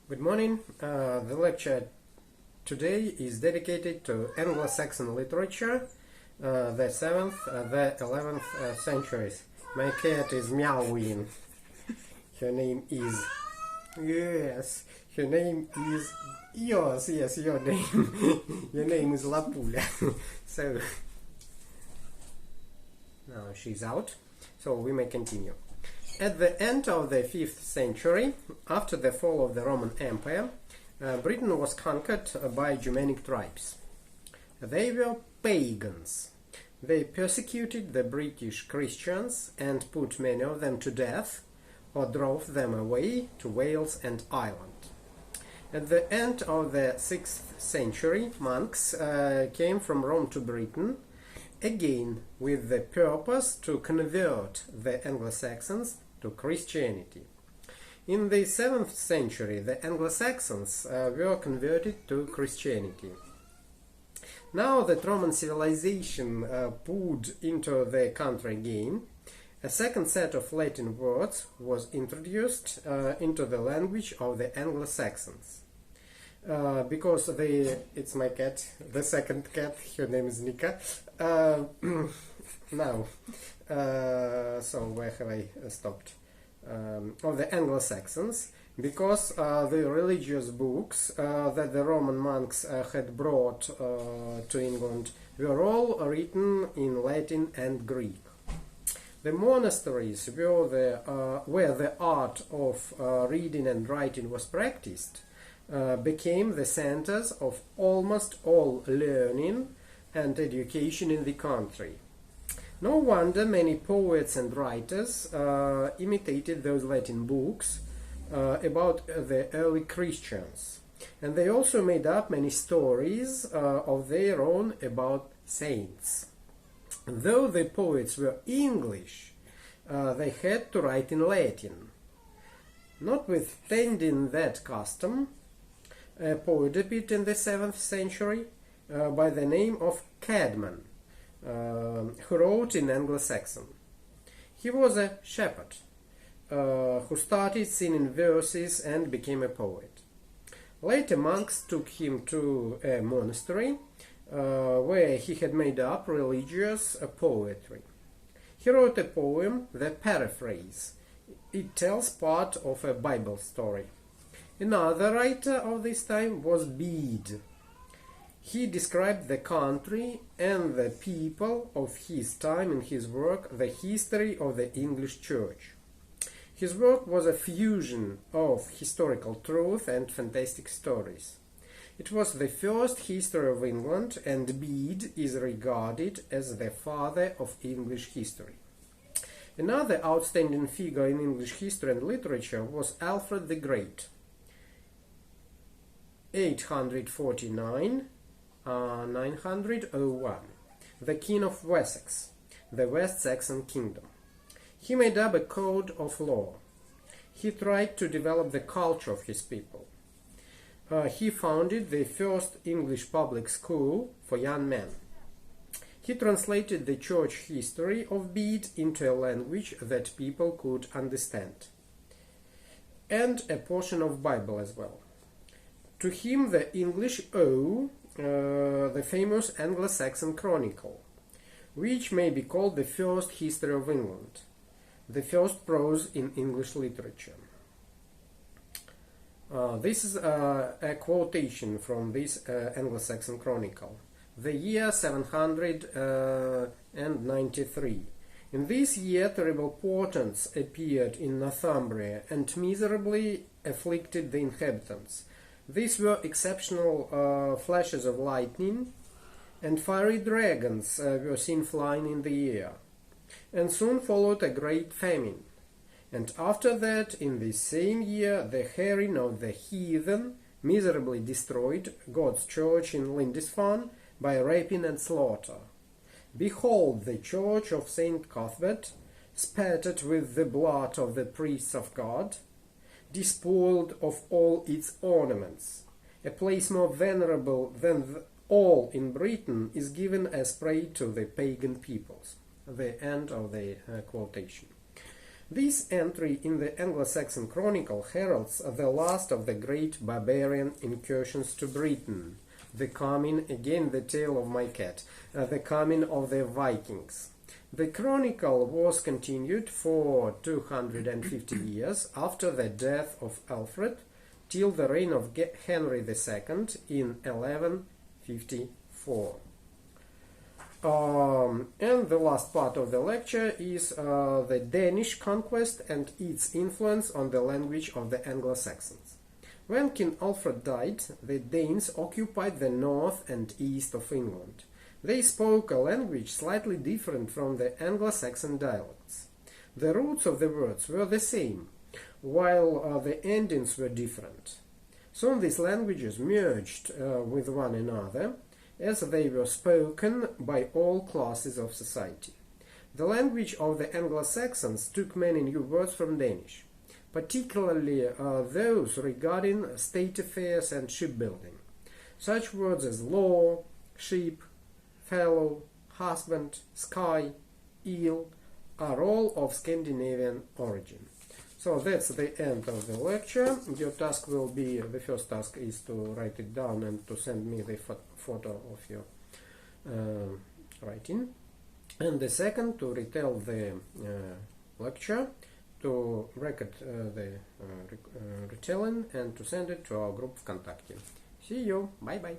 Good morning. The lecture today is dedicated to Anglo-Saxon literature, the 7th, the 11th centuries. My cat is meowing. Her name is... Yes, your name is... Yes, your name. Your name is Lapuля. So, now she's out. So we may continue. At the end of the 5th century, after the fall of the Roman Empire, Britain was conquered by Germanic tribes. They were pagans. They persecuted the British Christians and put many of them to death or drove them away to Wales and Ireland. At the end of the 6th century, monks came from Rome to Britain, again with the purpose to convert the Anglo-Saxons to Christianity. In the 7th century, the Anglo-Saxons were converted to Christianity. Now that Roman civilization poured into the country again, a second set of Latin words was introduced into the language of the Anglo-Saxons. Because it's my cat, the second cat, her name is Nika. Now, so where have I stopped? Of the Anglo-Saxons, because the religious books that the Roman monks had brought to England were all written in Latin and Greek. The monasteries where the art of reading and writing was practiced became the centers of almost all learning and education in the country. No wonder many poets and writers imitated those Latin books about the early Christians, and they also made up many stories of their own about saints. Though the poets were English, they had to write in Latin. Notwithstanding that custom, a poet appeared in the 7th century by the name of K.i.n, who wrote in Anglo-Saxon. He was a shepherd who started singing verses and became a poet. Later monks took him to a monastery where he had made up religious poetry. He wrote a poem, The Paraphrase. It tells part of a Bible story. Another writer of this time was Bede. He described the country and the people of his time in his work, The History of the English Church. His work was a fusion of historical truth and fantastic stories. It was the first history of England, and Bede is regarded as the father of English history. Another outstanding figure in English history and literature was Alfred the Great, 849 901, the King of Wessex, the West Saxon Kingdom. He made up a code of law. He tried to develop the culture of his people. He founded the first English public school for young men. He translated the church history of Bede into a language that people could understand, and a portion of Bible as well. To him the English owe the famous Anglo-Saxon Chronicle, which may be called the first history of England, the first prose in English literature. This is a quotation from this Anglo-Saxon Chronicle. The year 793. In this year terrible portents appeared in Northumbria and miserably afflicted the inhabitants. These were exceptional flashes of lightning, and fiery dragons were seen flying in the air. And soon followed a great famine. And after that, in the same year, the herring of the heathen miserably destroyed God's church in Lindisfarne by rapine and slaughter. Behold, the church of St. Cuthbert, spattered with the blood of the priests of God, despoiled of all its ornaments. A place more venerable than all in Britain is given as prey to the pagan peoples. The end of the quotation. This entry in the Anglo-Saxon Chronicle heralds the last of the great barbarian incursions to Britain, the coming, again the tale of my cat, the coming of the Vikings. The chronicle was continued for 250 years after the death of Alfred till the reign of Henry II in 1154. And the last part of the lecture is the Danish conquest and its influence on the language of the Anglo-Saxons. When King Alfred died, the Danes occupied the north and east of England. They spoke a language slightly different from the Anglo-Saxon dialects. The roots of the words were the same, while the endings were different. Soon these languages merged with one another, as they were spoken by all classes of society. The language of the Anglo-Saxons took many new words from Danish, particularly those regarding state affairs and shipbuilding. Such words as law, ship, fellow, husband, sky, eel are all of Scandinavian origin. So that's the end of the lecture. Your task will be, the first task is to write it down and to send me the photo of your writing. And the second, to retell the lecture, to record the retelling and to send it to our group ВКонтакте. See you. Bye-bye.